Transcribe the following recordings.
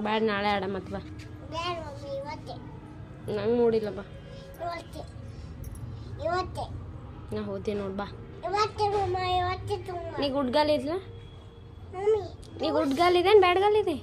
ಬ್ಯಾಡ ನಾಳೆ ಆಡ ಮತ್ ಬಾ ನಂಗೆ ನೋಡಿಲ್ಲ ಬಾ ನಾ ಹೋದೆ ನೋಡ್ ಬಾ ನೀ ಗುಡ್ಗಾಲ್ ಇದ್ಲ ನೀ ಗುಡ್ಗಾಲ್ ಇದೆ ಬ್ಯಾಡ್ಗಾಲ್ ಇದೆ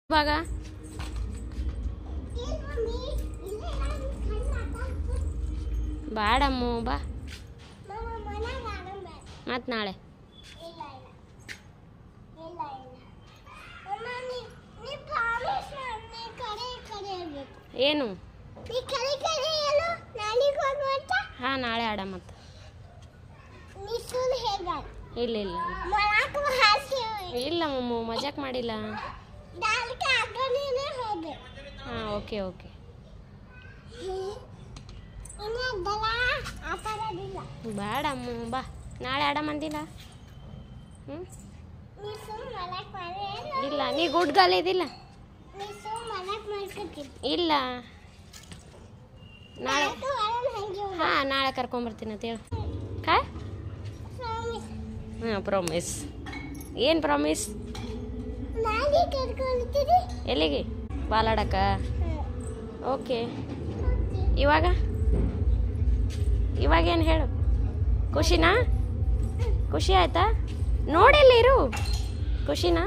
ಬಾಗ ಬಾಡಮ್ಮು ಬಾ ಮತ್ ನಾಳೆ ಏನು ಹಾ ನಾಳೆ ಆಡ ಮತ್ತ ಇಲ್ಲ ಇಲ್ಲ ಇಲ್ಲ ಮಮ್ಮು ಮಜಾಕ್ ಮಾಡಿಲ್ಲ ಹಾ ಓಕೆ ಓಕೆ ಬೇಡಮ್ಮ ಬಾ ನಾಳೆ ಆಡ ಮಂದಿಲ್ಲ ಇಲ್ಲ ನೀ ಗುಡ್ಗಾಲ ಇದಿಲ್ಲ ಇಲ್ಲ ನಾಳೆ ಹಾ ನಾಳೆ ಕರ್ಕೊಂಬರ್ತೀನಿ ಅಂತ ಹೇಳು ಹಾ ಹಾಂ ಪ್ರಾಮಿಸ್ ಏನು ಪ್ರಾಮಿಸ್ ಎಲ್ಲಿಗೆ ಬಾಲಾಡಕ ಓಕೆ ಇವಾಗ ಏನು ಹೇಳು ಖುಷಿನಾ ಖುಷಿ ಆಯ್ತಾ ನೋಡಿಲ್ಲ ಇರು ಖುಷಿನಾ